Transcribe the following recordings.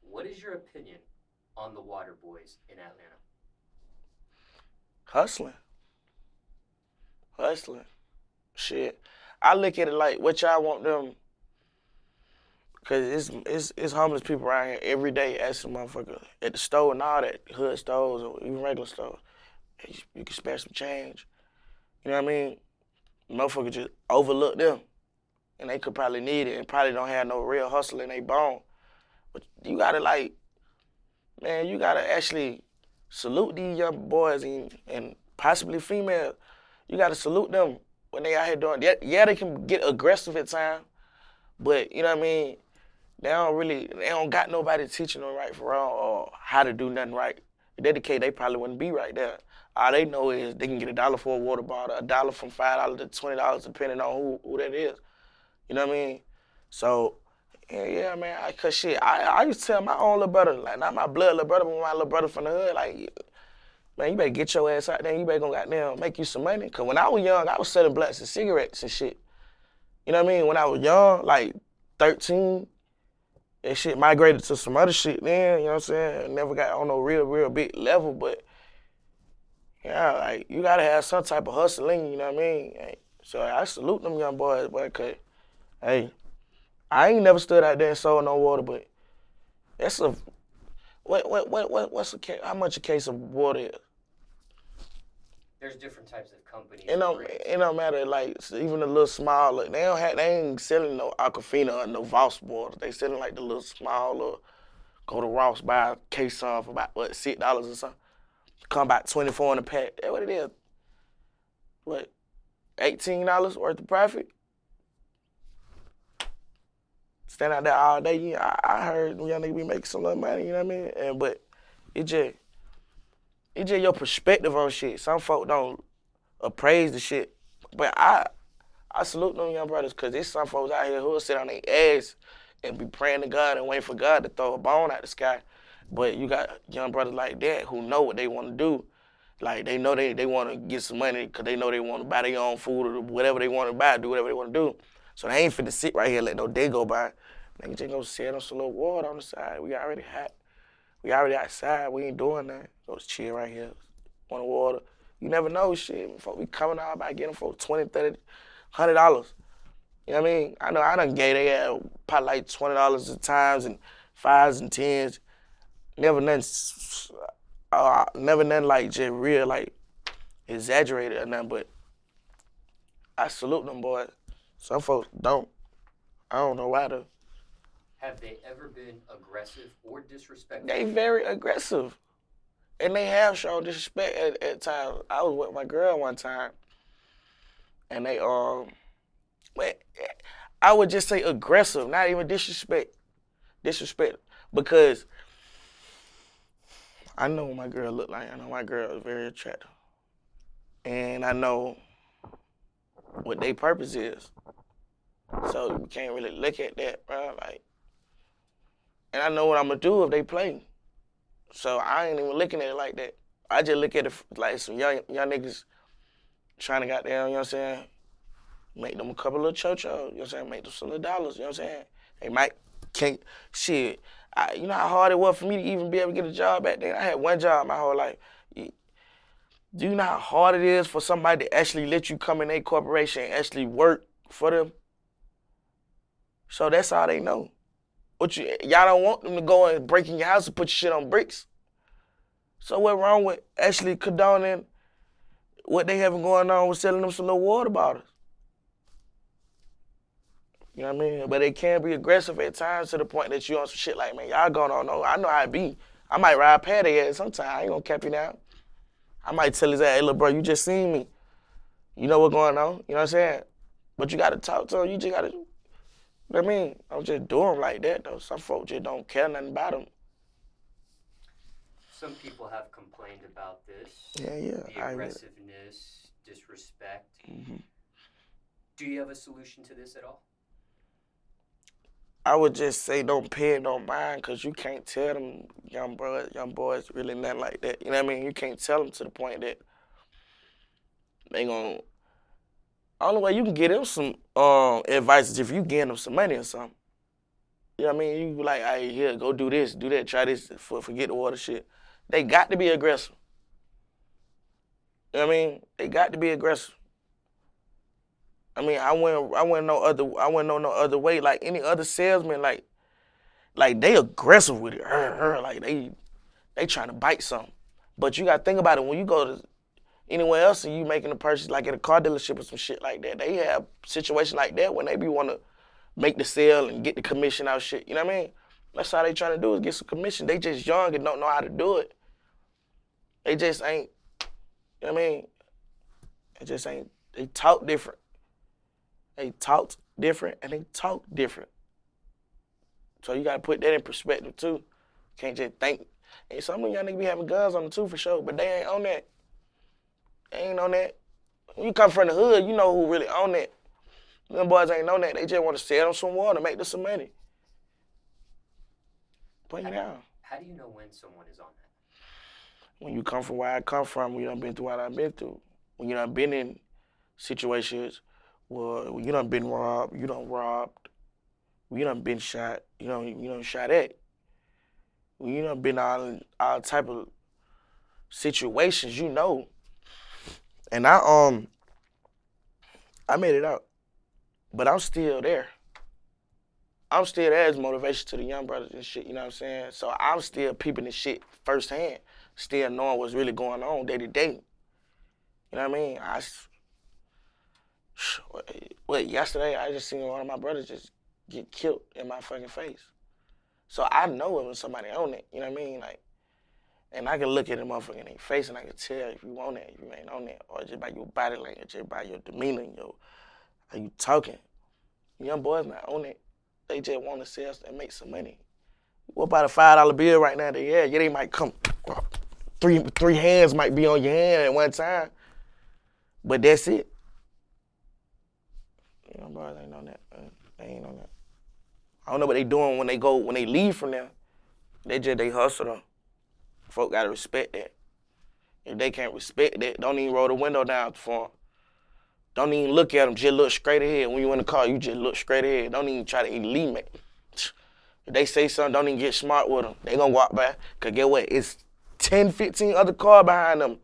What is your opinion on the Water Boys in Atlanta? Hustling. Hustling. Shit. I look at it like what y'all want them, cause it's homeless people around here every day asking motherfucker at the store and all that, hood stores or even regular stores. Hey, you can spare some change. You know what I mean? Motherfucker just overlook them. And they could probably need it and probably don't have no real hustle in their bone. But you gotta like, man, you gotta actually salute these young boys and possibly females. You gotta salute them when they out here doing. Yeah, they can get aggressive at times, but you know what I mean. They don't got nobody teaching them right from wrong or how to do nothing right. Dedicate, they probably wouldn't be right there. All they know is they can get $1 for a water bottle, $1 from $5 to $20, depending on who that is. You know what I mean? So, yeah, man. Cause shit, I used to tell my own little brother, like not my blood little brother, but my little brother from the hood, like, man, you better get your ass out there. You better go goddamn make you some money. Cause when I was young, I was selling blunts and cigarettes and shit. You know what I mean? When I was young, like 13, that shit migrated to some other shit then. You know what I'm saying? Never got on no real big level, but yeah, like you gotta have some type of hustling. You know what I mean? Hey, so I salute them young boys, boy. Cause hey, I ain't never stood out there and sold no water, but that's a what's how much a case of water is? There's different types of companies. It don't matter. Like even a little small, like, they ain't selling no Aquafina or no Voss water. They selling like the little small, little, go to Ross buy a case of for about what $6 or something. Come about 24 in a pack. That's what it is. What, $18 worth of profit? Stand out there all day. Yeah, I heard young nigga be making some little money. You know what I mean? But it just it's just your perspective on shit. Some folk don't appraise the shit, but I salute them young brothers because there's some folks out here who'll sit on their ass and be praying to God and waiting for God to throw a bone out the sky. But you got young brothers like that who know what they want to do. Like they know they want to get some money because they know they want to buy their own food or whatever they want to buy, do whatever they want to do. So they ain't finna sit right here and let no day go by. Nigga just go sit on some little water on the side. We already hot. We already outside. We ain't doing nothing. Go chill right here. Want water. You never know shit. Folk be coming out by getting for 20, 30, $100. You know what I mean? I know I done gave they probably like $20 at times and fives and tens. Never nothing, never nothing like just real like exaggerated or nothing. But I salute them boys. Some folks don't. I don't know why though. Have they ever been aggressive or disrespectful? They very aggressive. And they have shown disrespect at times. I was with my girl one time and they well, I would just say aggressive, not even disrespect. Disrespect. Because I know what my girl look like. I know my girl is very attractive. And I know what their purpose is. So you can't really look at that, bro. Like, and I know what I'm gonna do if they play. So I ain't even looking at it like that. I just look at it like some young niggas trying to goddamn, you know what I'm saying, make them a couple of cho-chos, you know what I'm saying, make them some little dollars, you know what I'm saying. They might can't shit. You know how hard it was for me to even be able to get a job back then? I had one job my whole life. Do you know how hard it is for somebody to actually let you come in a corporation and actually work for them? So that's all they know. Y'all don't want them to go and break in your house and put your shit on bricks. So what wrong with actually condoning what they having going on with selling them some little water bottles? You know what I mean? But they can be aggressive at times to the point that you on some shit like, man, y'all going on, no, I know how it be. I might ride past their ass sometime. I ain't gonna cap you down. I might tell his ass, hey, little bro, you just seen me. You know what's going on? You know what I'm saying? But you gotta talk to him. You just gotta, you know what I mean? Don't just do them like that, though. Some folks just don't care nothing about them. Some people have complained about this. Yeah. The aggressiveness, disrespect. Mm-hmm. Do you have a solution to this at all? I would just say don't pay it no mind, because you can't tell them young boys really nothing like that. You know what I mean? You can't tell them to the point that they gonna. Only way you can get them some advice is if you give them some money or something. You know what I mean? You be like, hey, here, go do this, do that, try this, forget the water shit. They got to be aggressive. You know what I mean? They got to be aggressive. I mean, I wouldn't know no other way. Like any other salesman, like they aggressive with it. Like they trying to bite something. But you gotta think about it when you go to anywhere else and you making a purchase, like at a car dealership or some shit like that. They have situations like that when they be wanna make the sale and get the commission out shit. You know what I mean? That's how they trying to do is get some commission. They just young and don't know how to do it. They just ain't. You know what I mean? They just ain't. They talk different. They talk different and they talk different. So you gotta put that in perspective too. Can't just think. And some of y'all niggas be having guns on them too for sure, but they ain't on that. They ain't on that. When you come from the hood, you know who really on that. Them boys ain't on that. They just want to sell them some water, make them some money. Bring it down. How do you know when someone is on that? When you come from where I come from, when you done been through what I've been through. When you done been in situations where you done been robbed, you done robbed, you done been shot, you done shot at. When you done been all type of situations, you know. And I made it out. But I'm still there. I'm still there as motivation to the young brothers and shit, you know what I'm saying? So I'm still peeping this shit firsthand, still knowing what's really going on day to day. You know what I mean? Yesterday I just seen one of my brothers just get killed in my fucking face. So I know it when somebody on it, you know what I mean? Like, and I can look at a motherfucker in their face and I can tell if you on that, if you ain't on that, or just by your body language, just by your demeanor, how you talking. Young boys not on it. They just want to sell and make some money. What about a $5 bill right now? They might come, three hands might be on your hand at one time, but that's it. Young boys ain't on that. They ain't on that. I don't know what they doing when they leave from there. They hustle them. Folk gotta respect that. If they can't respect that, don't even roll the window down for them. Don't even look at them, just look straight ahead. When you in the car, you just look straight ahead. Don't even try to lead me. If they say something, don't even get smart with them. They gonna walk by, cause get what? It's 10, 15 other cars behind them.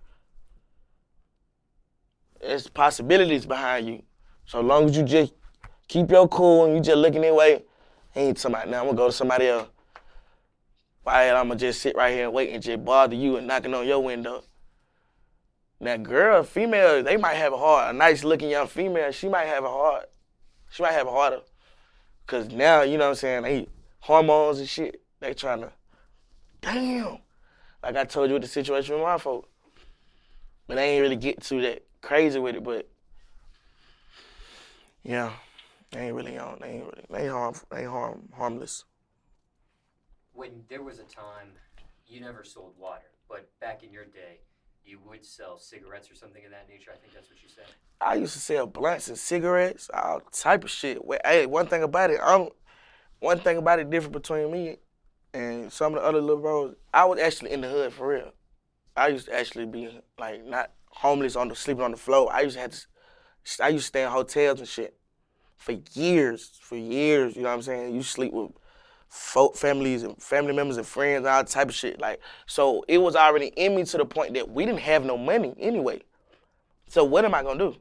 There's possibilities behind you. So long as you just keep your cool and you just looking their way, ain't somebody, now I'm gonna go to somebody else. Why I'm gonna just sit right here and wait and just bother you and knocking on your window. Now, girl, female, they might have a heart. A nice looking young female, she might have a heart. She might have a heart. Cause now, you know what I'm saying, they hormones and shit. They trying to, damn. Like I told you with the situation with my folk. But they ain't really get to that crazy with it, but yeah, they ain't really on. They harmless. When there was a time you never sold water, but back in your day, you would sell cigarettes or something of that nature. I think that's what you said. I used to sell blunts and cigarettes, all type of shit. Hey, one thing about it different between me and some of the other little bros, I was actually in the hood for real. I used to actually be like not homeless sleeping on the floor. I used to stay in hotels and shit for years, you know what I'm saying? You sleep with family members and friends, all type of shit. Like, so it was already in me to the point that we didn't have no money anyway. So what am I gonna do?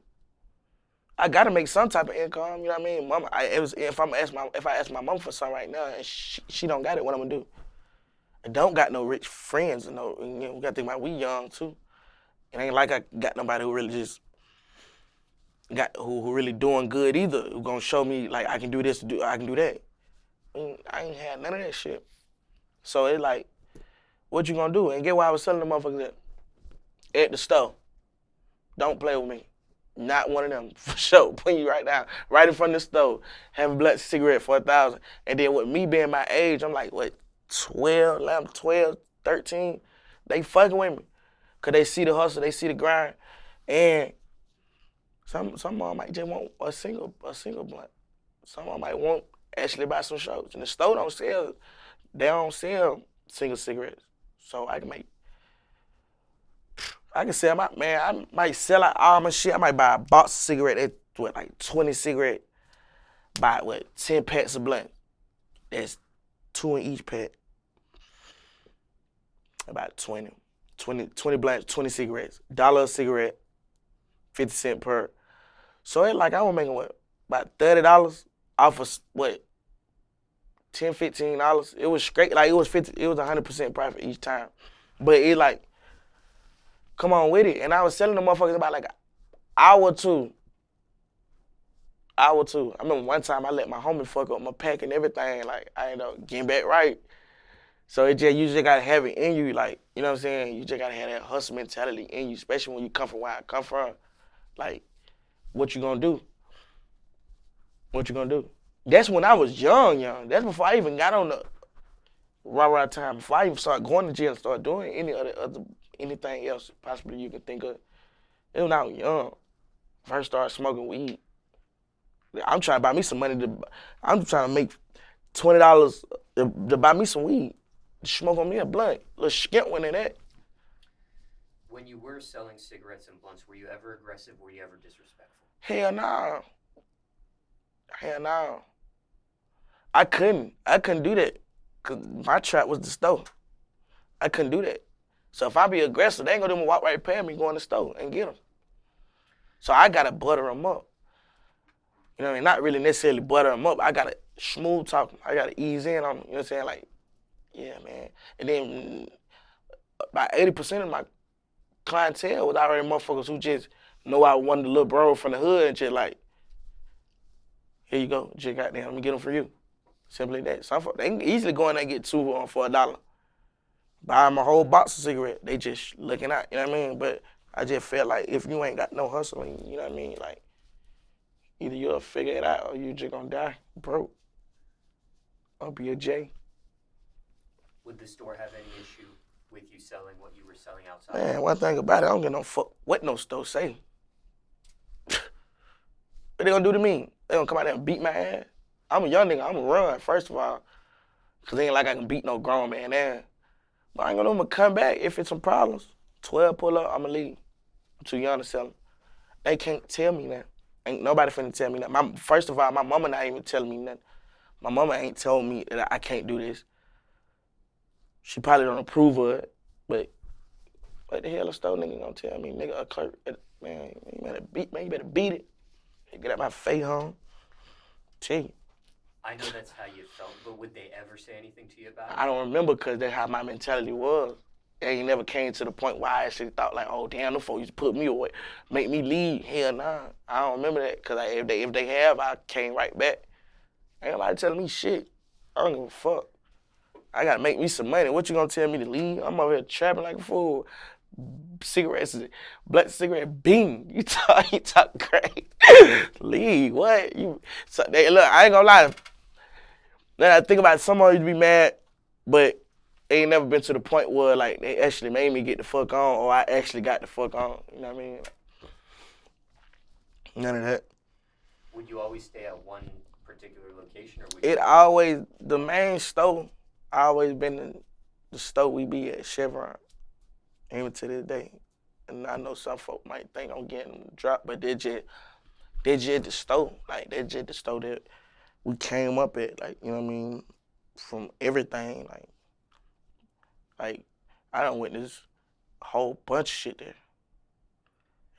I gotta make some type of income, you know what I mean? Mama, if I ask my mom for something right now and she don't got it, what I'm gonna do? I don't got no rich friends, we gotta think about we young too. It ain't like I got nobody who really just who really doing good either, who gonna show me like I can do this, I can do that. I ain't had none of that shit. So it's like, what you gonna do? And get what I was telling the motherfuckers at the store. Don't play with me. Not one of them, for sure. Putting you right down, right in front of the store, having a black cigarette for $1,000. And then with me being my age, I'm like, what, 12, 13? They fucking with me. Cause they see the hustle, they see the grind. And some of them might just want a single blunt. Some of them might want actually buy some shows. And the store don't sell single cigarettes. So I can sell I might sell out all my shit. I might buy a box of cigarette at like 20 cigarette, buy 10 packs of blunt. That's 2 in each pack. About 20 blunts, 20 cigarettes. $1 a cigarette, 50 cents per. So it like I was making what, about $30 off of what, $10, $15. It was straight, like it was 100% profit each time. But it like, come on with it. And I was selling the motherfuckers about like an hour or two. I remember one time I let my homie fuck up my pack and everything. Like I ended up getting back right. So you just gotta have it in you, like, you know what I'm saying? You just gotta have that hustle mentality in you, especially when you come from where I come from. Like, what you gonna do? What you gonna do? That's when I was young. That's before I even got on the rah-rah time. Before I even started going to jail and started doing anything else possibly you can think of. It was when I was young. First started smoking weed. I'm trying to buy me some money I'm trying to make $20 to buy me some weed. Smoke on me a blunt. Little skint one in that. When you were selling cigarettes and blunts, were you ever aggressive? Were you ever disrespectful? Hell no. Hell no. I couldn't do that. Cause my trap was the store. I couldn't do that. So if I be aggressive, they ain't gonna do me walk right past me, go in the store and get them. So I gotta butter them up. You know what I mean? Not really necessarily butter them up. I gotta smooth talk them. I gotta ease in on them. You know what I'm saying? Like, yeah, man. And then about 80% of my clientele was already motherfuckers who just know I wanted the little bro from the hood and just like, here you go, just goddamn, let me get them for you. Simply that. Some folks, they can easily go in there and get 2 of them for $1. Buy them a whole box of cigarettes. They just looking out, you know what I mean? But I just felt like if you ain't got no hustling, you know what I mean? Like, either you'll figure it out or you just gonna die broke. Or be a J. Would the store have any issue with you selling what you were selling outside? Man, one thing about it, I don't give no fuck what no store say. What they gonna do to me? They gonna come out there and beat my ass? I'm a young nigga, I'm gonna run, first of all. Cause it ain't like I can beat no grown man ass. But I ain't gonna know I'm gonna come back if it's some problems. 12 pull up, I'ma leave. I'm too young to sell them. They can't tell me that. Ain't nobody finna tell me that. First of all, my mama not even telling me nothing. My mama ain't told me that I can't do this. She probably don't approve of it, but what the hell a store nigga gonna tell me? Nigga, a clerk, man, you better beat it. Get out my face, home. Tell you. I know that's how you felt, but would they ever say anything to you about it? I don't remember because that's how my mentality was. It ain't never came to the point where I actually thought like, oh damn, them folks used to put me away, make me leave. Hell nah, I don't remember that because if they have, I came right back. Ain't nobody telling me shit. I don't give a fuck. I gotta make me some money. What you gonna tell me to leave? I'm over here trapping like a fool. Cigarettes, black cigarette, bing. You talk great. Leave, what? Look, I ain't gonna lie. Then I think about it, some of you be mad, but it ain't never been to the point where like they actually made me get the fuck on or I actually got the fuck on. You know what I mean? None of that. Would you always stay at one particular location, or would It always, the main store, always been the store we be at, Chevron, even to this day. And I know some folk might think I'm getting dropped, but they just the store. Like, they just the store that we came up at, like, you know what I mean? From everything, like I done witnessed a whole bunch of shit there.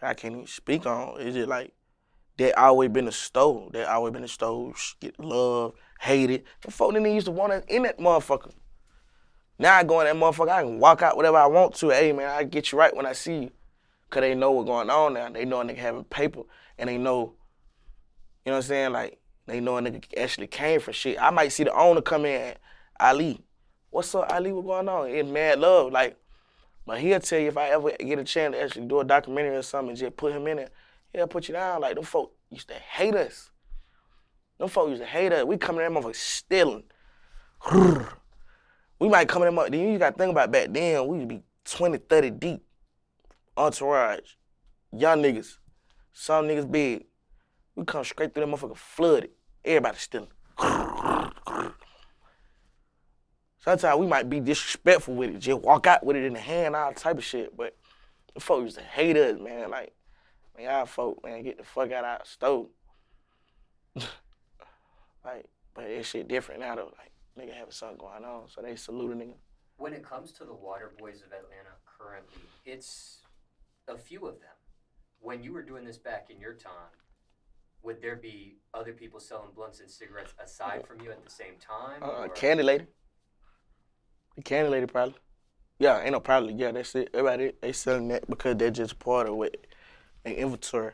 I can't even speak on. It's just like, that always been a store. That always been a store. Get loved, hated. The folk didn't used to want us in that motherfucker. Now I go in that motherfucker, I can walk out whatever I want to. Hey man, I get you right when I see you. Cause they know what's going on now. They know a nigga having paper and they know, you know what I'm saying? Like, they know a nigga actually came for shit. I might see the owner come in, Ali. What's up, Ali? What's going on? It's mad love. Like, but he'll tell you if I ever get a chance to actually do a documentary or something and just put him in there, he'll put you down. Like, them folk used to hate us. Them folk used to hate us. We come in that motherfucker stealing. We might come in that motherfucker. Then you gotta think about back then, we used to be 20, 30 deep. Entourage. Young niggas. Some niggas big. We come straight through that motherfucker flooded. Everybody stealing. Sometimes we might be disrespectful with it, just walk out with it in the hand, all type of shit. But the folk used to hate us, man. Like, man, y'all folk, man, get the fuck out of our store. Like, but that shit different now though. Like, nigga having something going on, so they salute a nigga. When it comes to the Water Boys of Atlanta currently, it's a few of them. When you were doing this back in your time, would there be other people selling blunts and cigarettes aside from you at the same time? Candy Lady. The Candy Lady probably. Yeah, ain't no probably. Yeah, that's it. Everybody, they selling that because they're just part of it. An inventory.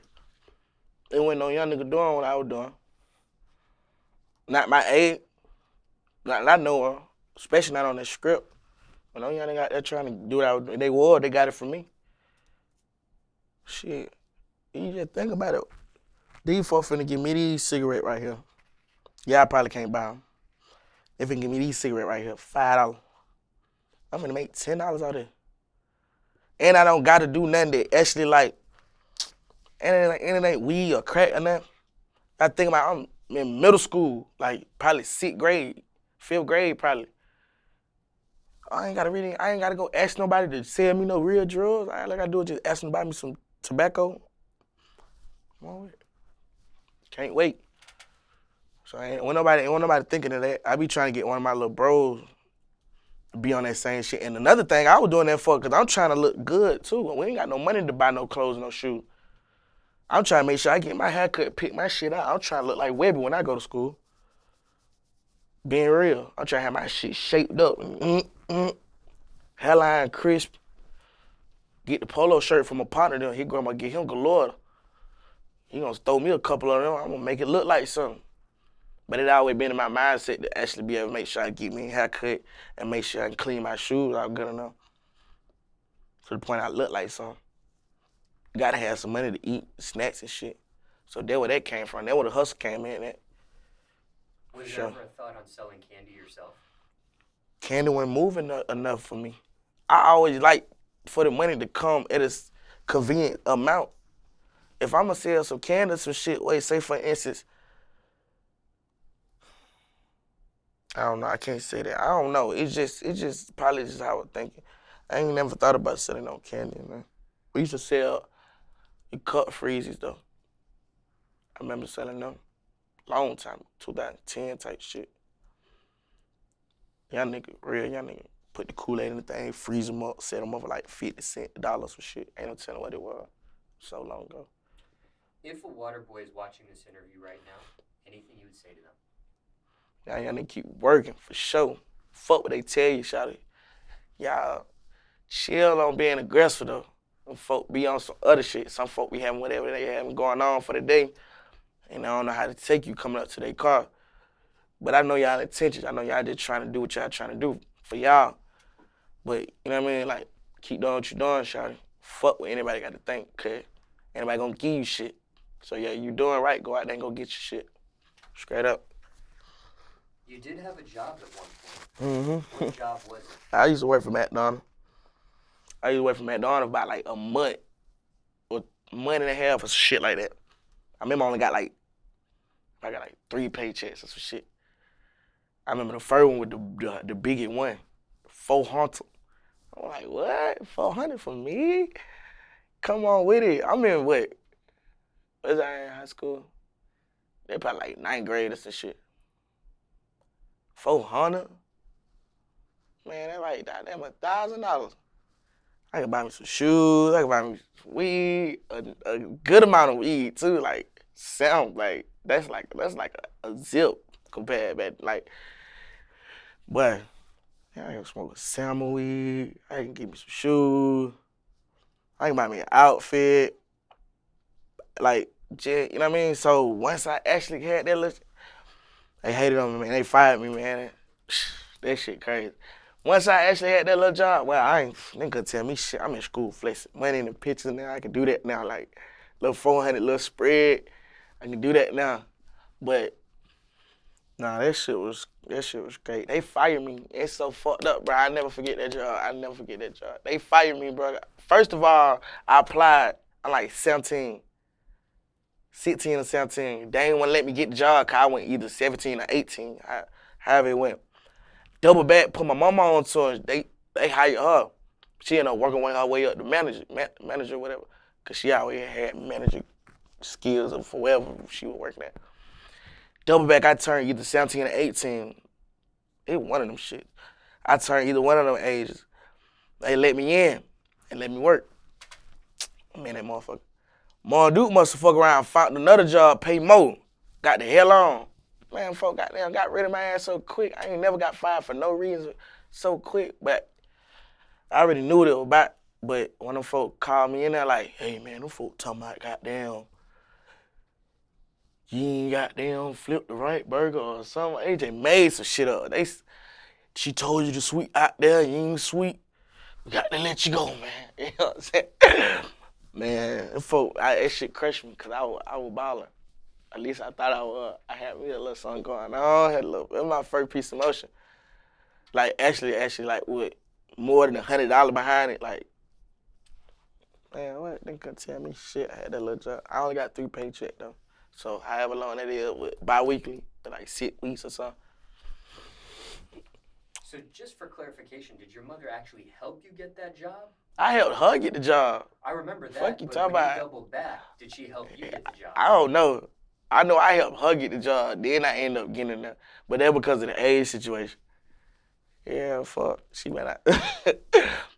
There wasn't no young nigga doing what I was doing. Not my age. Not no one. Especially not on that script. When no young nigga out there trying to do what I was doing, they got it from me. Shit. You just think about it. These folks finna give me these cigarettes right here. Yeah, I probably can't buy them. They finna give me these cigarettes right here, $5. I'm finna make $10 out of it. And I don't gotta do nothing that actually like, and it ain't weed or crack or nothing. I think about I'm in middle school, like probably 6th grade, 5th grade probably. I ain't gotta go ask nobody to sell me no real drugs. All I gotta do is just ask them to buy me some tobacco. Come on with it. Can't wait. So ain't nobody thinking of that. I be trying to get one of my little bros to be on that same shit. And another thing I was doing that for, because I'm trying to look good too. We ain't got no money to buy no clothes, no shoes. I'm trying to make sure I get my haircut, pick my shit out. I'm trying to look like Webbie when I go to school. Being real. I'm trying to have my shit shaped up. Hairline crisp. Get the polo shirt from a partner there. He gonna get him galore. He gonna throw me a couple of them. I'm gonna make it look like something. But it always been in my mindset to actually be able to make sure I get me a haircut and make sure I can clean my shoes out good enough. To the point I look like something. Gotta have some money to eat, snacks and shit. So that's where that came from. That's where the hustle came in at. Was there ever a thought on selling candy yourself? Candy wasn't moving enough for me. I always like for the money to come at a convenient amount. If I'm gonna sell some candy, some shit, say for instance, I don't know, I can't say that. I don't know. It's just probably just how I was thinking. I ain't never thought about selling no candy, man. We used to sell cut freezies though. I remember selling them. Long time, 2010 type shit. Y'all nigga put the Kool-Aid in the thing, freeze them up, set them up for like 50 cents, dollars for shit. Ain't no telling what it was. So long ago. If a water boy is watching this interview right now, anything you would say to them? Y'all nigga keep working for sure. Fuck what they tell you, shawty. Y'all chill on being aggressive though. Some folk be on some other shit. Some folk be having whatever they having going on for the day. And I don't know how to take you coming up to their car. But I know y'all intentions. I know y'all just trying to do what y'all trying to do for y'all. But, you know what I mean? Like, keep doing what you doing, shawty. Fuck what anybody got to think, cause anybody gonna give you shit. So yeah, you doing right, go out there and go get your shit. Straight up. You did have a job at one point. What job was it? I used to work for McDonald's. I used to work for McDonald's about like a month or a month and a half or some shit like that. I remember I only got like 3 paychecks or some shit. I remember the first one with the biggest one, 400. I'm like, what? 400 for me? Come on with it. I'm in what? Was I in high school? They probably like 9th grade or some shit. 400? Man, that's like damn $1,000. I can buy me some shoes. I can buy me some weed, a good amount of weed too. Like that's like a zip compared back like. But yeah, I can smoke a salmon weed. I can get me some shoes. I can buy me an outfit. Like, you know what I mean? So once I actually had that little, they hated on me, man. They fired me, man. That shit crazy. Once I actually had that little job, well, they couldn't tell me shit. I'm in school flexing. Money in the pictures now. I can do that now. Like, little 400, little spread. I can do that now. But, nah, that shit was great. They fired me. It's so fucked up, bro. I never forget that job. They fired me, bro. First of all, I applied. I'm like 16 or 17. They ain't want to let me get the job because I went either 17 or 18, however it went. Double back, put my mama on to her. They hired her. She ended up working her way up to manager, whatever, because she always had manager skills or wherever she was working at. Double back, I turned either 17 or 18. It one of them shit. I turned either one of them ages. They let me in and let me work. Man, that motherfucker. Mom Duke must have fucked around, found another job, pay more. Got the hell on. Man, folk goddamn got rid of my ass so quick. I ain't never got fired for no reason so quick, but I already knew what it was about. But when them folk called me in there like, hey man, them folk talking about goddamn, you ain't goddamn flipped the right burger or something. They just made some shit up. She told you to sweet out there, you ain't sweet. We got to let you go, man. You know what I'm saying? Man, them folk, that shit crushed me because I was balling. At least I thought I was. I had me a little something going on. It was my first piece of motion. Like, actually, like, with more than $100 behind it, like, man, what? They couldn't tell me shit. I had that little job. I only got 3 paychecks, though. So, however long that is, with bi-weekly, like 6 weeks or something. So just for clarification, did your mother actually help you get that job? I helped her get the job. I remember that, Fuck you but talking when about. you doubled back, did she help you get the job? I don't know. I know I helped her get the job. Then I ended up getting it. But that because of the age situation. Yeah, fuck. She better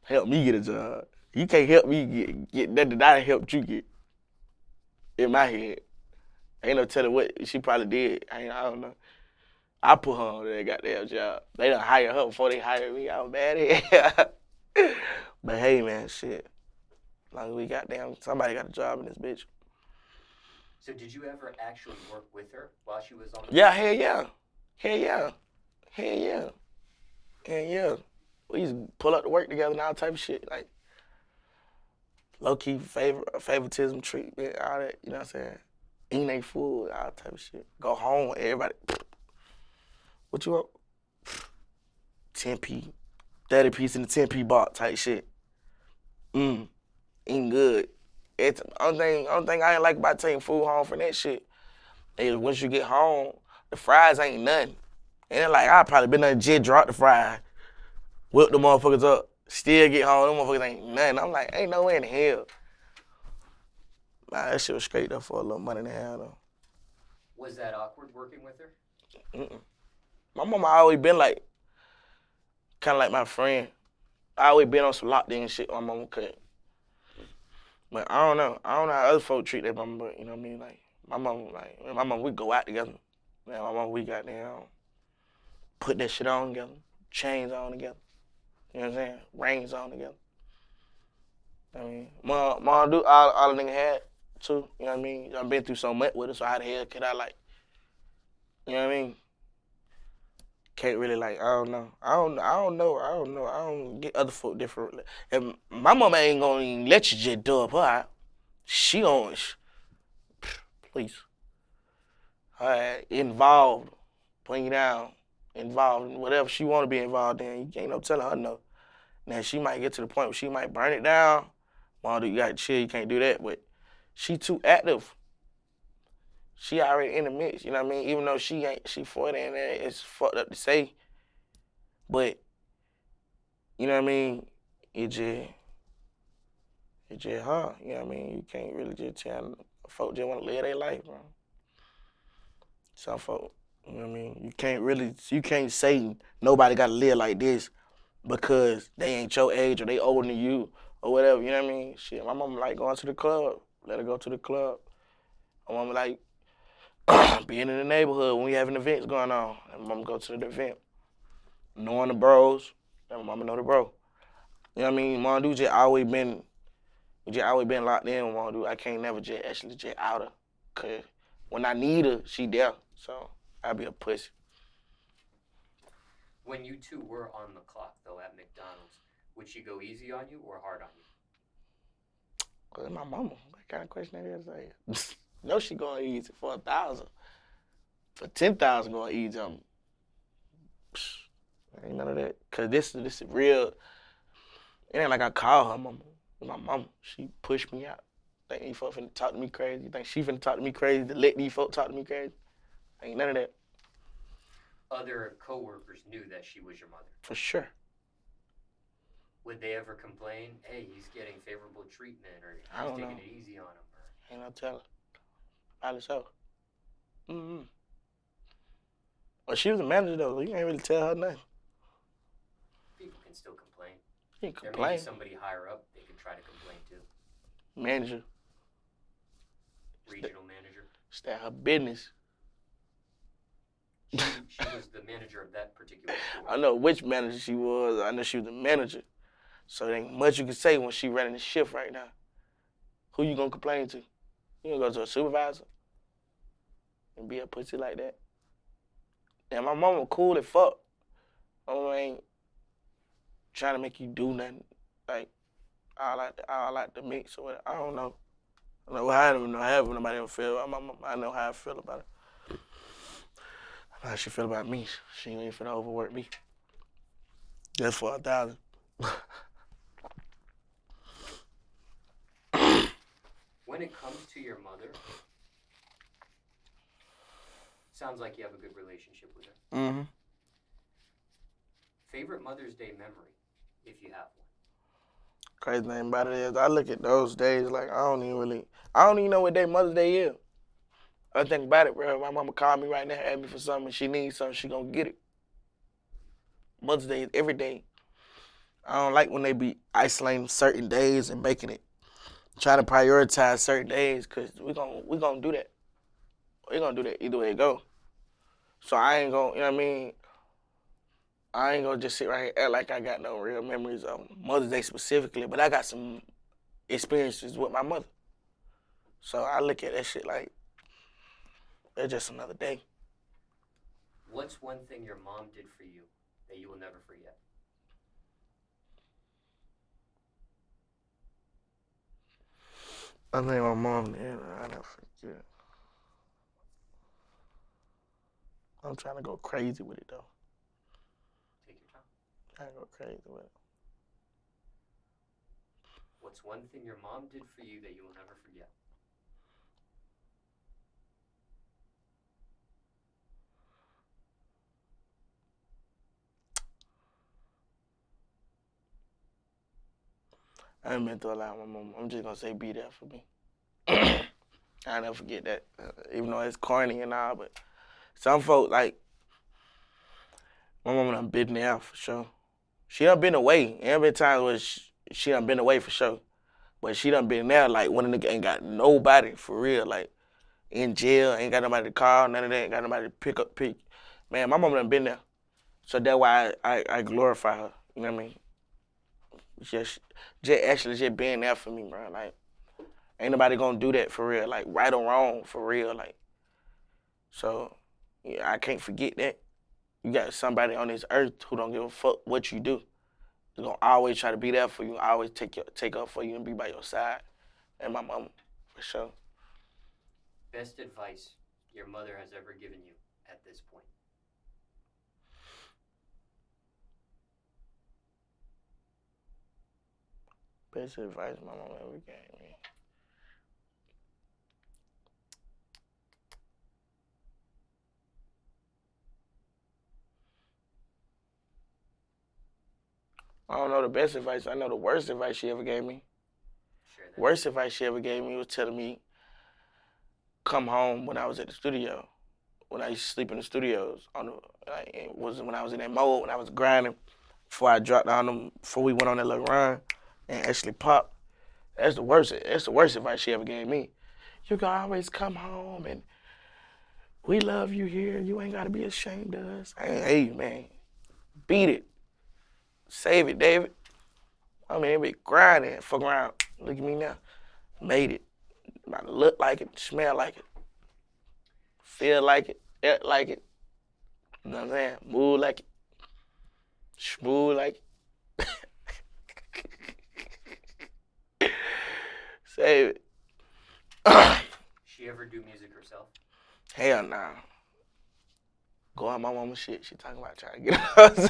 help me get a job. You can't help me get that I helped you get. In my head. Ain't no telling what she probably did. I don't know. I put her on that goddamn job. They done hire her before they hired me. I was mad at her. But hey, man, shit. As long as we somebody got a job in this bitch. So did you ever actually work with her while she was on the Yeah, hell yeah. Hell yeah. Hell yeah. Hell yeah. We used to pull up to work together and all type of shit. Like, low-key favoritism treatment, all that, you know what I'm saying? Eating they food, all type of shit. Go home, everybody. What you want? 10p. 30 piece in the 10p box type shit. Eating good. It's only thing I ain't like about taking food home from that shit is once you get home, the fries ain't nothing. And then like I probably been there just drop the fries, whip the motherfuckers up, still get home, them motherfuckers ain't nothing. I'm like, ain't no way in hell. Nah, that shit was straight up for a little money and a half though. Was that awkward working with her? My mama always been like, kind of like my friend. I always been on some locked in shit my mama could. But I don't know. I don't know how other folks treat their mama, but you know what I mean? Like, my mama, we go out together. Man, my mama, we got down, put that shit on together, chains on together. You know what I'm saying? Rings on together. I mean, mom do all the nigga had too. You know what I mean? I've been through so much with her, so how the hell could I like, you know what I mean? Can't really like, I don't know. I don't get other folk different. And my mama ain't gonna even let you just dub her out. She gon' please. Involved, putting you down, involved in whatever she wanna be involved in. You ain't no telling her no. Now she might get to the point where she might burn it down. Mom, you gotta chill, you can't do that, but she too active. She already in the mix, you know what I mean? Even though she 40 and it's fucked up to say. But, you know what I mean? It just her, you know what I mean? You can't really just tell folk just wanna live their life, bro. Some folk, you know what I mean? You can't say nobody gotta live like this because they ain't your age or they older than you or whatever, you know what I mean? Shit, my mama like going to the club, let her go to the club. My mama like being in the neighborhood when we having events going on. And mama go to the event. Knowing the bros, and mama know the bro. You know what I mean? Mom do just always been locked in with Mom do. I can't never just actually just out her. Cause when I need her, she there. So I be a pussy. When you two were on the clock though at McDonald's, would she go easy on you or hard on you? Well, my mama. What kind of question that is? Like, no, she going easy for 1,000. For 10,000 going easy on me. Ain't none of that. Cause this is real. It ain't like I call her mama. My mama, she pushed me out. Think these folks finna talk to me crazy? You think she finna talk to me crazy to let these folks talk to me crazy? Ain't none of that. Other coworkers knew that she was your mother. For sure. Would they ever complain, hey, he's getting favorable treatment or he's taking it easy on him? Ain't no telling. Probably so. Well, she was a manager though. You can't really tell her nothing. People can still complain. You can't There may complain. be somebody higher up they can try to complain to. Manager. Regional manager. It's that her business. She was the manager of that particular store. I know which manager she was. I know she was the manager. So there ain't much you can say when she running the shift right now. Who you gonna complain to? You gonna go to a supervisor and be a pussy like that? And my mama cool as fuck. My mama ain't trying to make you do nothing. Like, I like the mix or whatever. I don't know. I don't know how nobody ever feel. I know how I feel about it. I know how she feel about me. She ain't finna overwork me. Just for 1,000. When it comes to your mother, sounds like you have a good relationship with her. Mm-hmm. Favorite Mother's Day memory, if you have one? Crazy thing about it is, I look at those days like I don't even know what day Mother's Day is. I think about it, bro. My mama called me right now, asked me for something, and she needs something, she gonna get it. Mother's Day is every day. I don't like when they be isolating certain days and making it, trying to prioritize certain days, cause we gonna do that. We gonna do that either way it go. So I ain't gonna, you know what I mean? I ain't gonna just sit right here and act like I got no real memories of Mother's Day specifically, but I got some experiences with my mother. So I look at that shit like it's just another day. What's one thing your mom did for you that you will never forget? I think my mom did, I never forget. I'm trying to go crazy with it though. Take your time. Trying to go crazy with it. What's one thing your mom did for you that you will never forget? I ain't been through a lot with my mom. I'm just gonna say be there for me. I'll never forget that. Even though it's corny and all, but some folk, like, my mama done been there for sure. She done been away. There been times where she done been away for sure. But she done been there, like, when a nigga ain't got nobody for real. Like, in jail, ain't got nobody to call, none of that, ain't got nobody to pick. Man, my mama done been there. So that's why I glorify her. You know what I mean? Just actually just being there for me, bro. Like, ain't nobody gonna do that for real. Like, right or wrong, for real. Like, so, yeah, I can't forget that. You got somebody on this earth who don't give a fuck what you do. They're gonna always try to be there for you, always take up for you and be by your side. And my mama, for sure. Best advice your mother has ever given you at this point? Best advice my mama ever gave me. I don't know the best advice. I know the worst advice she ever gave me. Share that. Worst advice she ever gave me was telling me come home when I was at the studio. When I used to sleep in the studios, it was when I was in that mode, when I was grinding, before I dropped down them, before we went on that little run and actually popped. That's the worst advice she ever gave me. You can always come home and we love you here. You ain't gotta be ashamed of us. Hey man, beat it. Save it, David. I mean, be grinding, fuck around. Look at me now. Made it. About to look like it, smell like it, feel like it, act like it. You know what I'm saying? Move like it. Smooth like it. Save it. She ever do music herself? Hell nah. Go on my mama shit. She talking about trying to get us.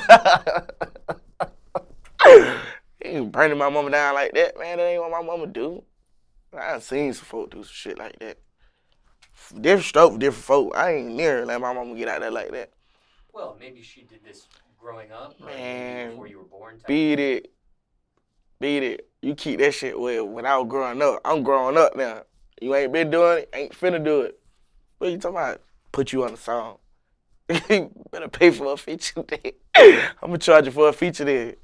Ain't burning my mama down like that, man. That ain't what my mama do. I done seen some folk do some shit like that. Different stroke for different folk. I ain't near let my mama get out there like that. Well, maybe she did this growing up, or maybe Man, before you were born. Beat it. Beat it. You keep that shit well. When I was growing up, I'm growing up now. You ain't been doing it, ain't finna do it. What you talking about? Put you on the song. You better pay for a feature then. I'm gonna charge you for a feature then.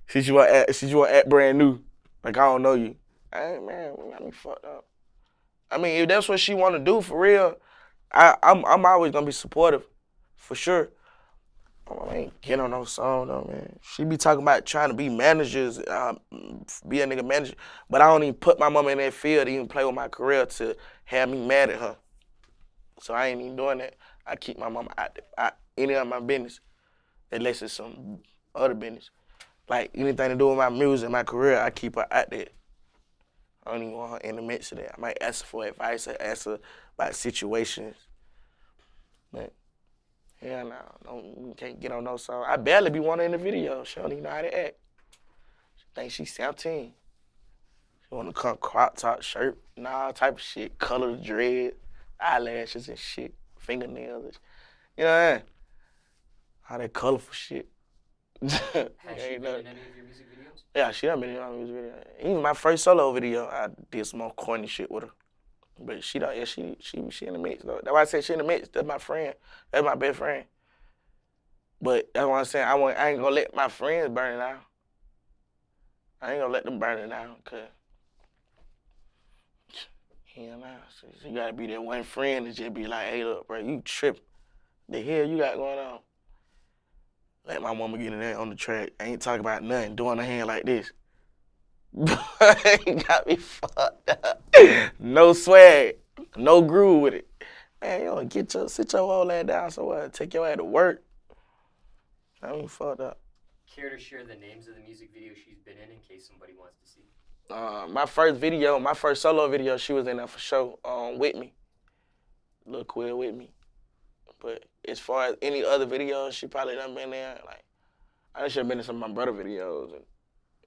Since you want act brand new. Like I don't know you. Hey man, we got me fucked up. I mean, if that's what she wanna do for real, I'm always gonna be supportive. For sure. I ain't get on no song though, man. She be talking about trying to be managers, be a nigga manager, but I don't even put my mama in that field to even play with my career to have me mad at her. So I ain't even doing that. I keep my mama out any of my business, unless it's some other business. Like anything to do with my music, my career, I keep her out there. I don't even want her in the midst of that. I might ask her for advice or ask her about situations. But hell no, you can't get on no song. I barely be wanting in the video. She don't even know how to act. She think she's 17. She wanna come crop top shirt and all type of shit, color the dread, eyelashes and shit, fingernails. You know what I mean? All that colorful shit. Has she been in any of your music videos? Yeah, she done been in my music video. Even my first solo video, I did some more corny shit with her. But she don't. Yeah, she in the mix though. That's why I said she in the mix. That's my friend. That's my best friend. But that's what I'm saying. I ain't gonna let my friends burn it out. I ain't gonna let them burn it out, cause hell nah. So you gotta be that one friend that just be like, hey look, bro, you tripping. The hell you got going on? Let my mama get in there on the track. I ain't talking about nothing. Doing her hand like this. Got me fucked up. No swag. No groove with it. Man, you don't sit your old ass down somewhere. Take your ass to work. I mean, fucked up. Care to share the names of the music videos she's been in case somebody wants to see? My first solo video, she was in there for sure. With me. Lil Quill with me. But as far as any other videos, she probably done been there. Like, I should have been in some of my brother videos. And,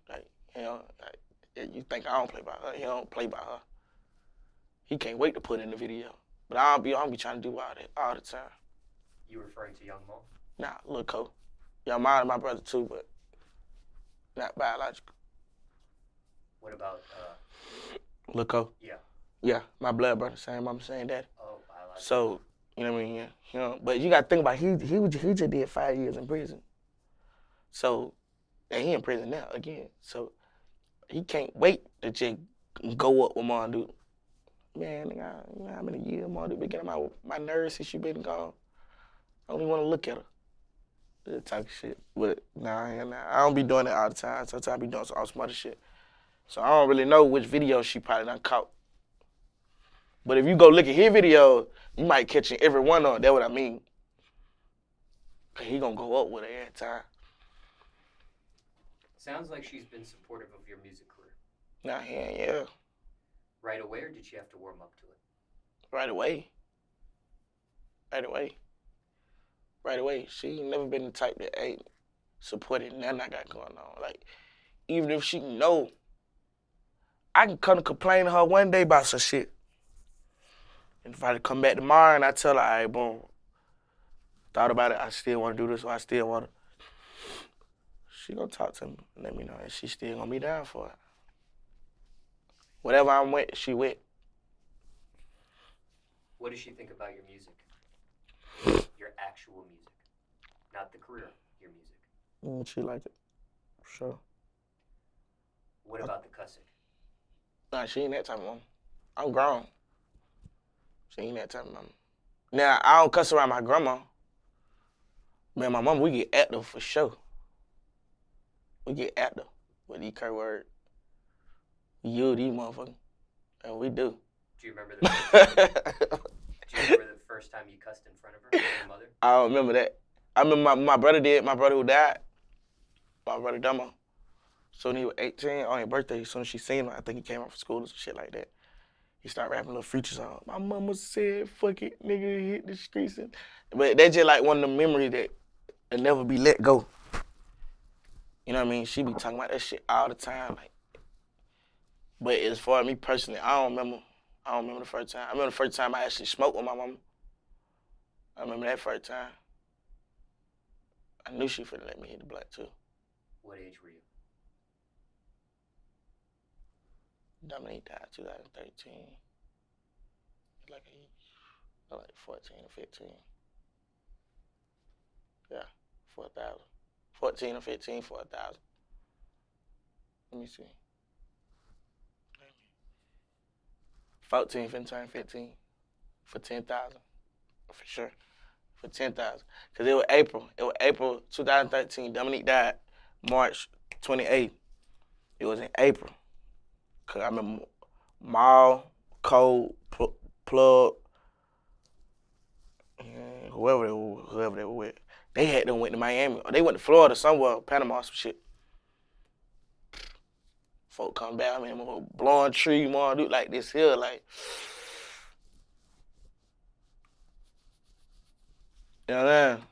like, you know, like, you think I don't play by her. He don't play by her. He can't wait to put in the video. But I don't be trying to do all that all the time. You referring to Young Mo? Nah, Lil Cole. Young Mo is my brother too, but not biological. What about Lil Cole? Yeah. Yeah, my blood brother, same mama, same daddy. Oh, biological. So, you know what I mean? Yeah. You know, but you gotta think about he just did 5 years in prison. So, and he in prison now again. So he can't wait to just go up with my dude. Man, nigga, you know how many years my dude been getting my nerves since you been gone. I don't even want to look at her. That type of shit. But nah, I don't be doing that all the time. Sometimes I be doing some other shit. So I don't really know which video she probably done caught. But if you go look at his video, you might catch every one of them. That's what I mean. Cause he gonna go up with her every time. Sounds like she's been supportive of your music career. Nah, yeah. Right away, or did she have to warm up to it? Right away. She ain't never been the type that ain't supported nothing I got going on. Like, even if she know, I can come to complain to her one day about some shit. And if I come back tomorrow and I tell her, all right, boom, thought about it, I still want to do this, or I still want to, she gonna talk to me and let me know, and she still gonna be down for it. Whatever I'm with, she with. What does she think about your music? Your actual music. Not the career, your music. She like it, for sure. What about the cussing? Nah, she ain't that type of mama. I'm grown. She ain't that type of mama. Now, I don't cuss around my grandma. Man, my mama, we get active for sure. We get active with these curse words. We use these motherfuckers. And we do. Do you remember the first time you cussed in front of her, your mother? I don't remember that. I remember my brother did. My brother who died. My brother Dumbo. So when he was 18, on his birthday, as soon as she seen him, I think he came out from school or some shit like that. He started rapping little features on. My mama said, fuck it, nigga, hit the streets. But that's just like one of the memories that will never be let go. You know what I mean? She be talking about that shit all the time. Like, but as far as me personally, I don't remember the first time. I remember the first time I actually smoked with my mama. I remember that first time. I knew she finna let me hit the black too. What age were you? Dominique died 2013. Like 14 or 15. Yeah, 4,000. 14 or 15 for 1,000. Let me see. 14 finna turn 15 for 10,000 for sure. For 10,000. Cause it was April. It was April 2013. Dominique died March 28th. It was in April. Cause I remember Mall, Cole, Plug, whoever they were with. They had them went to Miami. Or they went to Florida somewhere, Panama, some shit. Folk come back, I mean, blowing tree, more dude like this here, like. You know what I mean?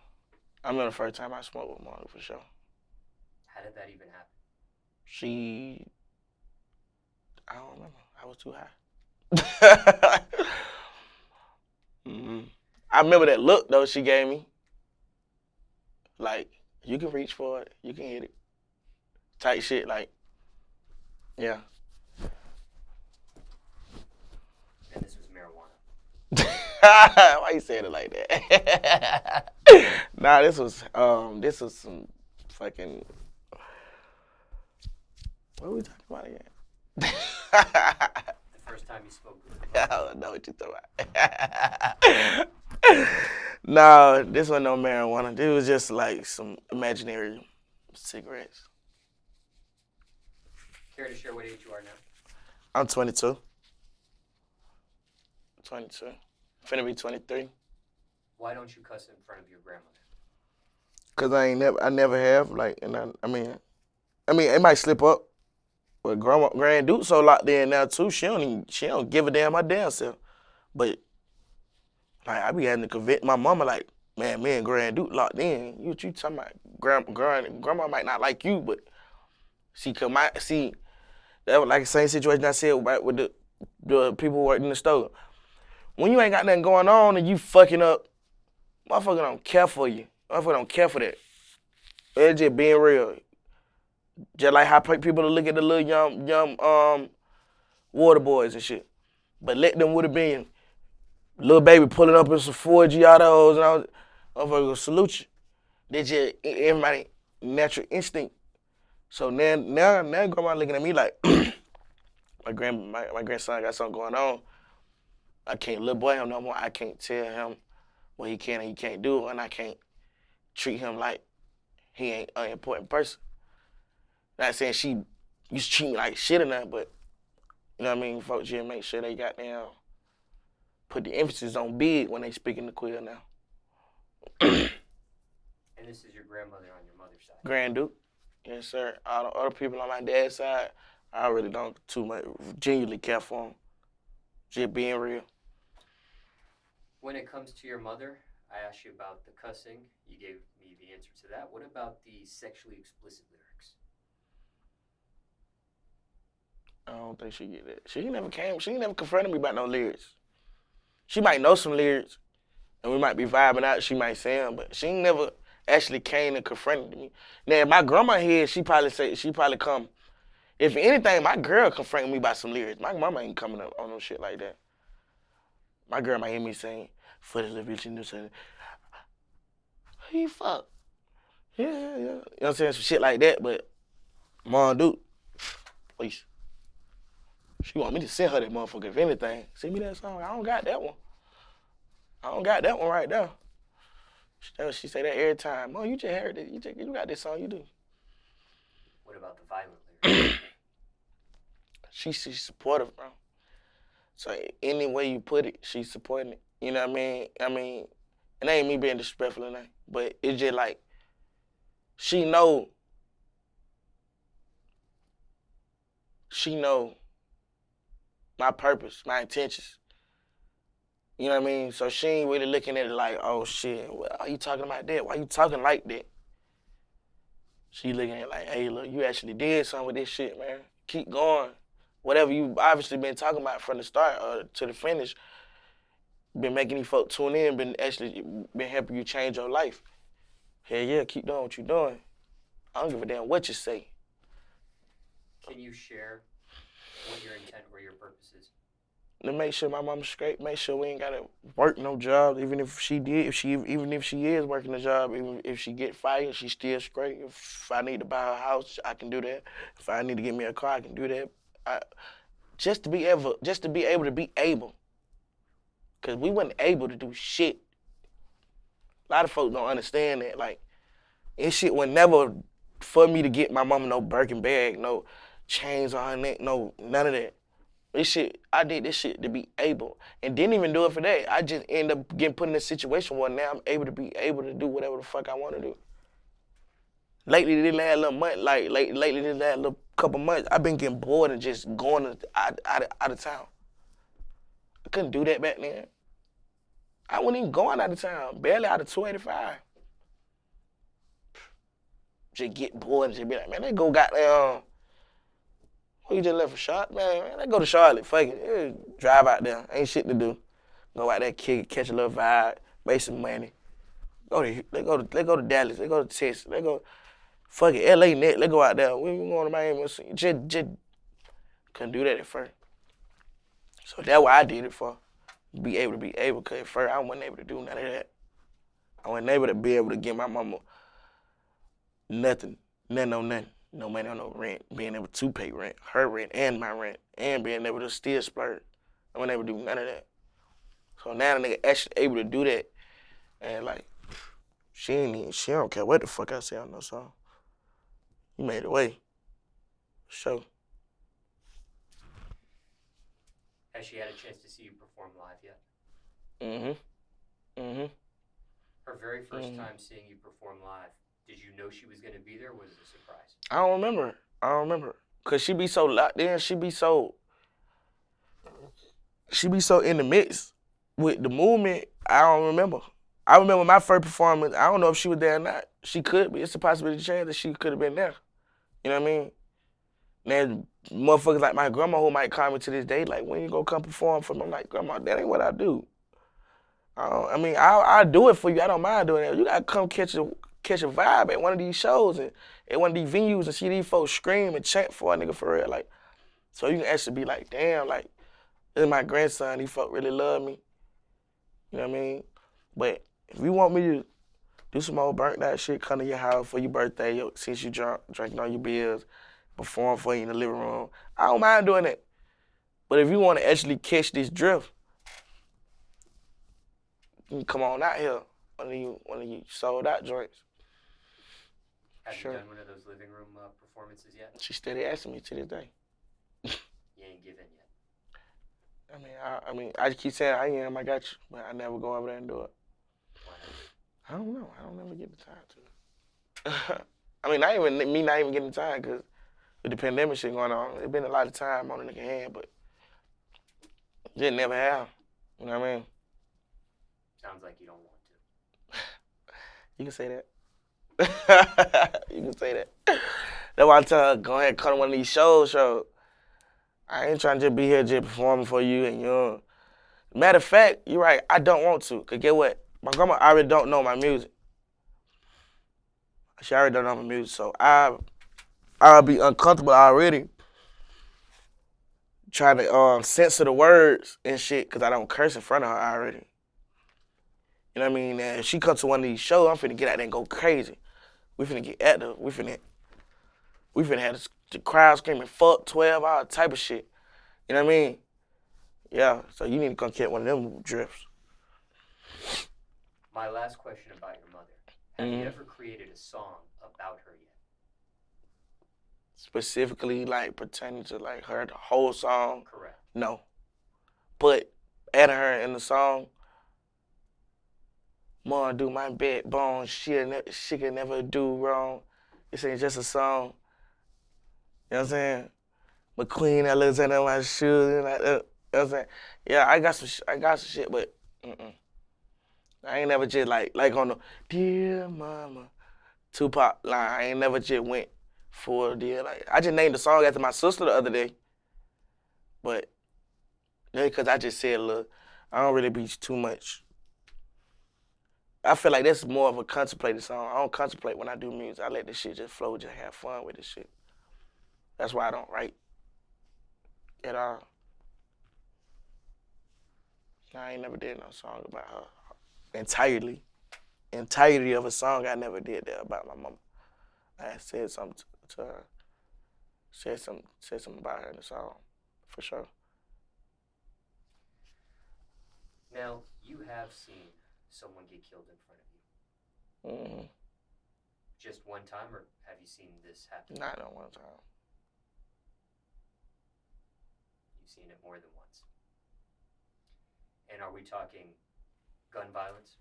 I remember the first time I smoked with Marley for sure. How did that even happen? I don't remember. I was too high. Mm-hmm. I remember that look though she gave me. Like, you can reach for it, you can hit it. Type shit, like, yeah. And this was marijuana. Why you saying it like that? Nah, this was some fucking. What are we talking about again? The first time you spoke with I don't know what you're talking about. No, this wasn't no marijuana. This was just like some imaginary cigarettes. Care to share what age you are now? I'm 22. 22. Finna be 23. Why don't you cuss in front of your grandmother? Cause I never have. Like, and I mean, it might slip up. But Grand Duke so locked in now too. She don't give a damn my damn self. But like I be having to convince my mama like, man, me and Grand Duke locked in. You talking about grandma might not like you, but that was like the same situation I said right with the people working in the store. When you ain't got nothing going on and you fucking up, motherfucker don't care for you. Motherfucker don't care for that. It's just being real. Just like how people look at the little young water boys and shit. But let them would have been little baby pulling up in some 4G autos and I was gonna salute you. They just everybody natural instinct. So now grandma looking at me like my grandson got something going on. I can't little boy him no more. I can't tell him what he can and he can't do, and I can't treat him like he ain't an important person. Not saying she used to treat me like shit or nothing, but you know what I mean? Folks just make sure they got down, put the emphasis on big when they speaking to Quill now. And this is your grandmother on your mother's side? Grand Duke. Yes, sir. All the other people on my dad's side, I really don't too much genuinely care for them. Just being real. When it comes to your mother, I asked you about the cussing. You gave me the answer to that. What about the sexually explicit lyrics? I don't think she get that. She never confronted me about no lyrics. She might know some lyrics, and we might be vibing out. She might say them, but she never actually came and confronted me. Now, if my grandma here, she probably come. If anything, my girl confronted me about some lyrics. My mama ain't coming up on no shit like that. My girl might hear me saying, "For the little bitch in this saying, who you fuck?" Yeah. You know what I'm saying? Some shit like that, but Mom Duke, please. She want me to send her that motherfucker, if anything. Send me that song. I don't got that one. I don't got that one right there. She say that every time. Mom, you just heard it. You got this song, you do. What about the violent lyrics? She's supportive, bro. So any way you put it, she's supporting it. You know what I mean, it ain't me being disrespectful or nothing, but it's just like, she know my purpose, my intentions. You know what I mean? So she ain't really looking at it like, oh shit, why are you talking about that? Why you talking like that? She looking at it like, hey, look, you actually did something with this shit, man. Keep going. Whatever you obviously been talking about from the start or to the finish, been making these folk tune in, been helping you change your life. Hell yeah, keep doing what you're doing. I don't give a damn what you say. Can you share what your intent or your purpose is? to make sure my mama's straight, make sure we ain't gotta work no job, even if she is working a job, even if she get fired, she's still straight. If I need to buy a house, I can do that. If I need to get me a car, I can do that. Just to be able to be able. Cause we wasn't able to do shit. A lot of folks don't understand that. Like, this shit was never for me to get my mama no Birkin bag, no chains on her neck, no none of that. I did this shit to be able, and didn't even do it for that. I just ended up getting put in a situation where now I'm able to do whatever the fuck I want to do. Lately, this last little month, lately this last little couple months, I've been getting bored and just going out of town. I couldn't do that back then. I wasn't even going out of town, barely out of 285. Just get bored and just be like, man, they go goddamn. Who you just left for Charlotte? Man, they go to Charlotte, fuck it. Drive out there, ain't shit to do. Go out there, kick it, catch a little vibe, make some money. They go to Dallas, they go to Texas, they go, fuck it, LA net, they go out there. We going to Miami, just couldn't do that at first. So that's what I did it for. Be able, because at first I wasn't able to do none of that. I wasn't able to be able to give my mama nothing. No money on no rent, being able to pay rent, her rent and my rent, and being able to still splurge. I wasn't able to do none of that. So now the nigga actually able to do that, and like, she don't care what the fuck I say on no song. You made it way. Sure. Has she had a chance to see you perform live yet? Her very first time seeing you perform live, did you know she was going to be there, or was it a surprise? I don't remember. Cause she be so locked in, she be so in the mix with the movement, I don't remember. I remember my first performance, I don't know if she was there or not. She could be. It's a possibility chance that she could have been there. You know what I mean? Then motherfuckers like my grandma who might call me to this day, like, when you gonna come perform for me? I'm like, grandma, that ain't what I do. I'll do it for you. I don't mind doing that. You gotta come catch a vibe at one of these shows and at one of these venues and see these folks scream and chant for a nigga for real. Like, so you can actually be like, damn, like, this is my grandson. These folks really love me. You know what I mean? But if you want me to do some old burnt out shit, come to your house for your birthday, since you drunk, drinking all your beers, perform for you in the living room, I don't mind doing that. But if you want to actually catch this drift, you can come on out here, one of you sold out joints. Have you done one of those living room performances yet? She steady asking me to this day. You ain't given yet. I just keep saying I am, I got you, but I never go over there and do it. Why not? I don't know. I don't ever get the time to. Not even getting the time, because with the pandemic shit going on, it's been a lot of time on the nigga hand, but just never have. You know what I mean? Sounds like you don't want to. You can say that. You can say that. That's why I tell her, go ahead and come to one of these shows. I ain't trying to just be here just performing for you and you. Matter of fact, you're right, I don't want to. Because get what? My grandma already don't know my music. She already don't know my music, so I'll be uncomfortable already trying to censor the words and shit because I don't curse in front of her already. You know what I mean? And if she comes to one of these shows, I'm finna get out there and go crazy. We finna get active. We finna have the crowd screaming, fuck 12, all type of shit. You know what I mean? Yeah, so you need to come catch one of them drifts. My last question about your mother. Have you ever created a song about her yet? Specifically, like, pertaining to, like, her, the whole song? Correct. No. But adding her in the song, Mom, do my backbone, she can never do wrong. This ain't just a song. You know what I'm saying? McQueen, Alexander, my shoes, like that. You know what I'm saying? Yeah, I got some shit, but I ain't never just like on the Dear Mama Tupac line. I ain't never just went for dear. Like, I just named the song after my sister the other day, but yeah, because I just said, look, I don't really be too much. I feel like that's more of a contemplative song. I don't contemplate when I do music. I let this shit just flow, just have fun with this shit. That's why I don't write at all. I ain't never did no song about her. Entirety of a song, I never did that about my mama. I said something to her. Said something about her in the song, for sure. Now, you have seen someone get killed in front of you. Mm-hmm. Just one time, or have you seen this happen? Not no one time. You've seen it more than once. And are we talking gun violence?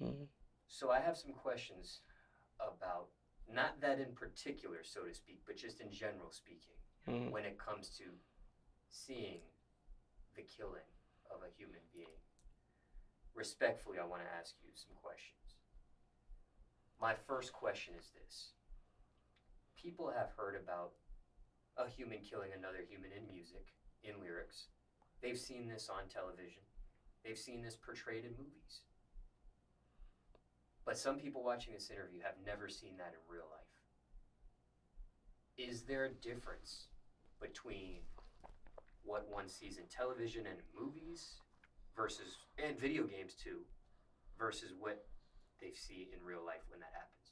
Mm-hmm. So I have some questions about, not that in particular, so to speak, but just in general speaking, Mm-hmm. when it comes to seeing the killing of a human being. Respectfully, I want to ask you some questions. My first question is this. People have heard about a human killing another human in music, in lyrics. They've seen this on television. They've seen this portrayed in movies. But some people watching this interview have never seen that in real life. Is there a difference between what one sees in television and in movies versus, and video games too, versus what they see in real life when that happens?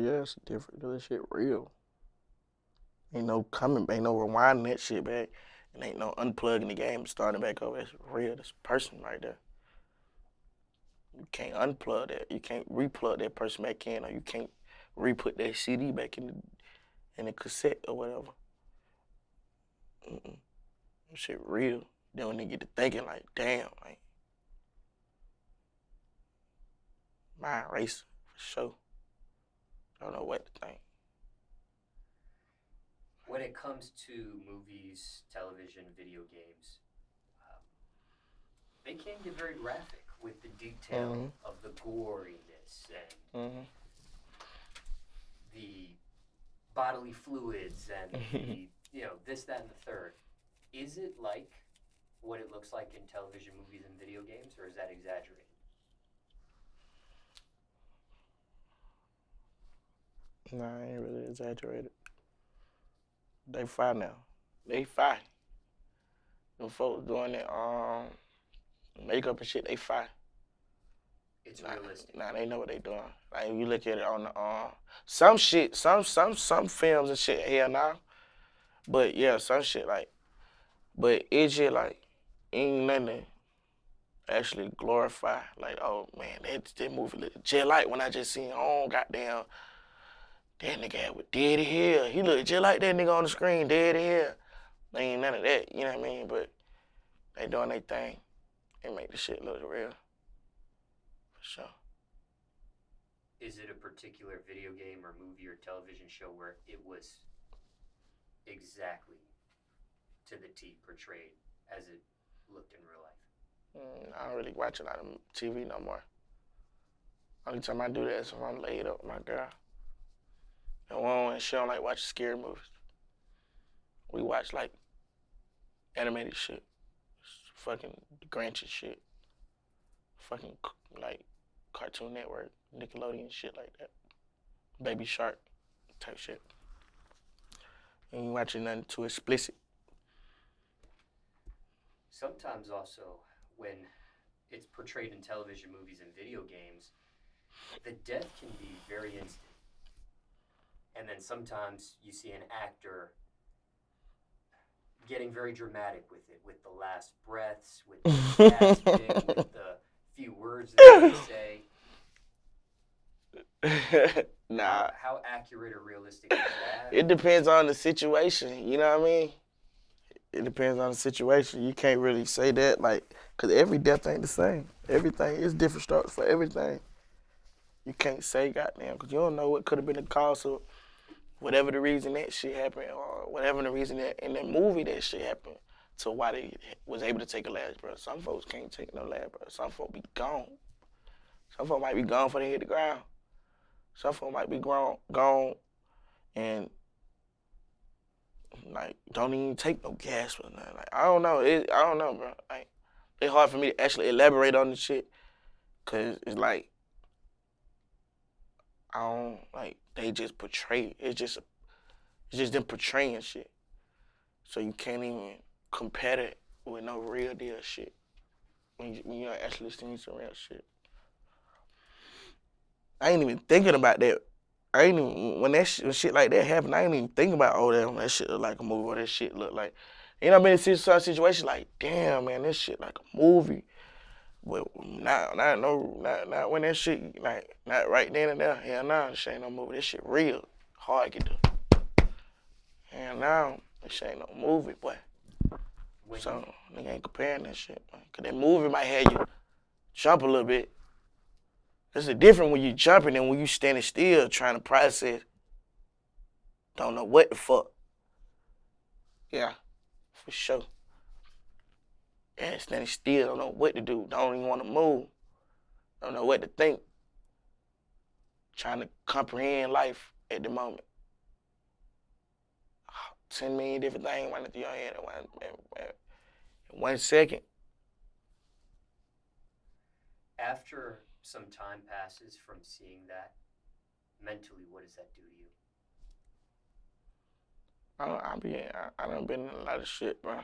Yeah, it's different. This shit real. Ain't no rewinding that shit back. And ain't no unplugging the game and starting back over. It's real. That's a person right there. You can't unplug that. You can't replug that person back in, or you can't re-put that CD back in the cassette or whatever. That shit real. Then when they get to thinking like, damn, like, mind racing for sure. I don't know what to think. When it comes to movies, television, video games, they can get very graphic with the detail of the goriness and the bodily fluids and the, this, that, and the third. Is it like what it looks like in television, movies, and video games, or is that exaggerated? Nah, I ain't really exaggerated. They fine now. They fine. Them folks doing that makeup and shit, they fine. It's realistic. Nah, they know what they doing. Like you look at it on the some shit, some films and shit, hell nah. But yeah, some shit like, but it's just like ain't nothing to actually glorify. Like, oh man, that movie look just like when I just seen goddamn that nigga was dead as hell. He looked just like that nigga on the screen, dead as hell. Ain't none of that, you know what I mean? But they doing their thing. They make the shit look real. For sure. Is it a particular video game or movie or television show where it was exactly to the T portrayed as it looked in real life? I don't really watch a lot of TV no more. Only time I do that is if I'm laid up with my girl. And she don't like watching scary movies. We watch like animated shit. Fucking Grinch and shit. Fucking like Cartoon Network, Nickelodeon shit like that. Baby Shark type shit. And you watching nothing too explicit. Sometimes also when it's portrayed in television, movies, and video games, the death can be very instant. And then sometimes you see an actor getting very dramatic with it, with the last breaths, with the gasping, with the few words that they say. Nah. How accurate or realistic is that? It depends on the situation, you know what I mean? It depends on the situation. You can't really say that, like, because every death ain't the same. Everything is different strokes for everything. You can't say goddamn, because you don't know what could have been the cause of whatever the reason that shit happened, or whatever the reason that in that movie that shit happened, to why they was able to take a last breath. Some folks can't take no last breath. Some folks be gone. Some folks might be gone before they hit the ground. Some folks might be gone and like don't even take no gas or nothing. Like I don't know. I don't know, bro. Like it's hard for me to actually elaborate on the shit, cause it's like I don't like they just portray. It's just It's just them portraying shit. So you can't even compare it with no real deal shit. When you actually seeing some real shit. I ain't even thinking about that. I ain't even, when shit like that happen, I ain't even thinking about, oh, that shit look like a movie or that shit look like. You know what I mean? See some situation like, damn, man, this shit like a movie. But not when that shit, like, not right then and there. Hell nah, this shit ain't no movie. This shit real. Hard get to. Hell nah, this shit ain't no movie, boy. So, nigga ain't comparing that shit, man. Cause that movie might have you jump a little bit. There's a difference when you jumping and when you standing still trying to process. Don't know what the fuck. Yeah, for sure. Yeah, standing still, don't know what to do. Don't even want to move. Don't know what to think. Trying to comprehend life at the moment. 10 million different things running through your head in 1 second. After some time passes from seeing that, mentally, what does that do to you? I done been in a lot of shit, bro.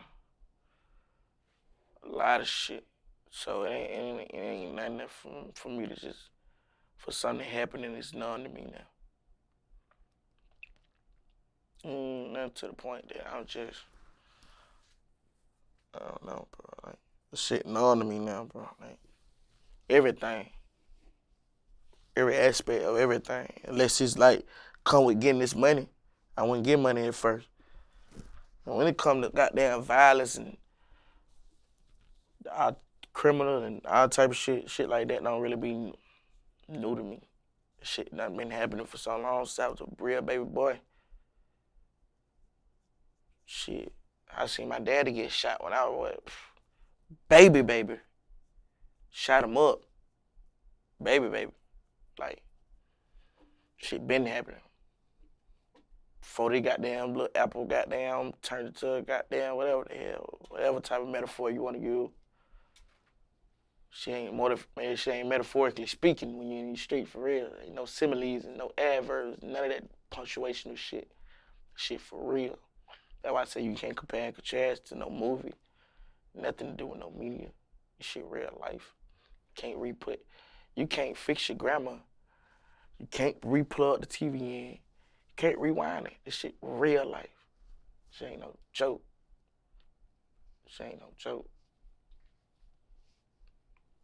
A lot of shit. So it ain't nothing that for me to just, for something to happen and it's known to me now. Nothing to the point that I'm just, I don't know, bro. Like, the shit known to me now, bro. Like, everything. Every aspect of everything. Unless it's like, come with getting this money. I wouldn't get money at first. And when it come to goddamn violence and all criminal and all type of shit like that don't really be new to me. Shit done been happening for so long since I was a real baby boy. Shit, I seen my daddy get shot when I was baby. Shot him up. Baby. Like, shit been happening. Before they goddamn little apple goddamn turned into a goddamn whatever the hell, whatever type of metaphor you want to use. She ain't metaphorically speaking when you're in the street for real. Ain't no similes and no adverbs, none of that punctuational shit. Shit for real. That's why I say you can't compare and contrast to no movie. Nothing to do with no media. This shit real life. You can't fix your grammar. You can't replug the TV in. You can't rewind it. This shit real life. This ain't no joke.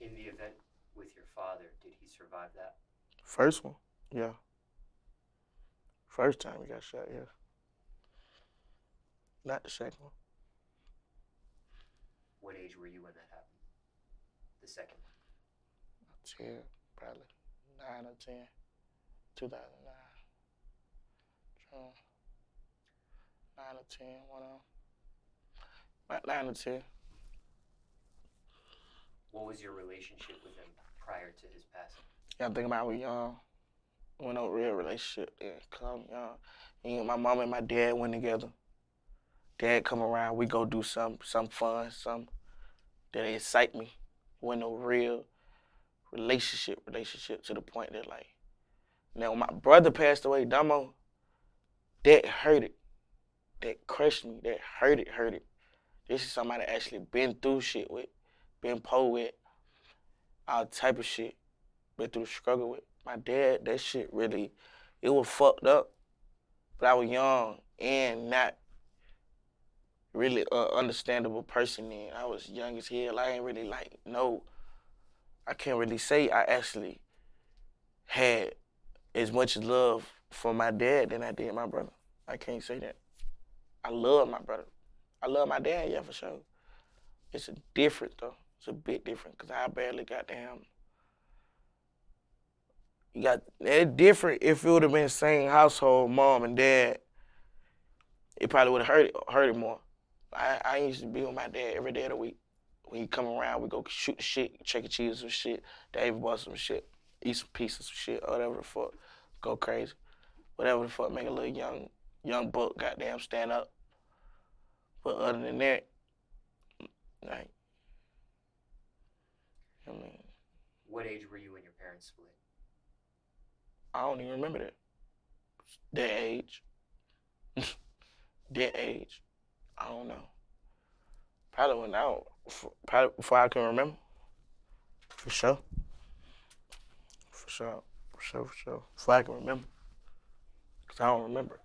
In the event with your father, did he survive that? First one, yeah. First time he got shot, yeah. Not the second one. What age were you when that happened? The second one? 10, probably 9 or 10. 2009. 9 or 10, one of them. About 9 or 10. What was your relationship with him prior to his passing? Yeah, I'm thinking about we young. We no real relationship then, cause I'm young. And my mom and my dad went together. Dad come around, we go do some fun, some that excite me. Wasn't no real relationship to the point that like, now when my brother passed away, Damo, that hurt it. That crushed me, that hurt it. This is somebody actually been through shit with, been po with, all type of shit, been through the struggle with. My dad, that shit really, it was fucked up. But I was young and not really an understandable person then. I was young as hell. I ain't really I can't really say I actually had as much love for my dad than I did my brother. I can't say that. I love my brother. I love my dad, yeah, for sure. It's different though. It's a bit different because I barely got damn. It's different if it would have been same household, mom and dad. It probably would have hurt it more. I used to be with my dad every day of the week. When he come around, we go shoot the shit, Chuck E. Cheese some shit, Dave bought some shit, eat some pieces of shit, or whatever the fuck, go crazy. Whatever the fuck, make a little young buck goddamn stand up. But other than that, like, I mean. What age were you when your parents split? I don't even remember that. That age. that age, I don't know. Probably went out. Probably before I can remember. For sure. For sure. For sure. For sure. Before I can remember. Because I don't remember.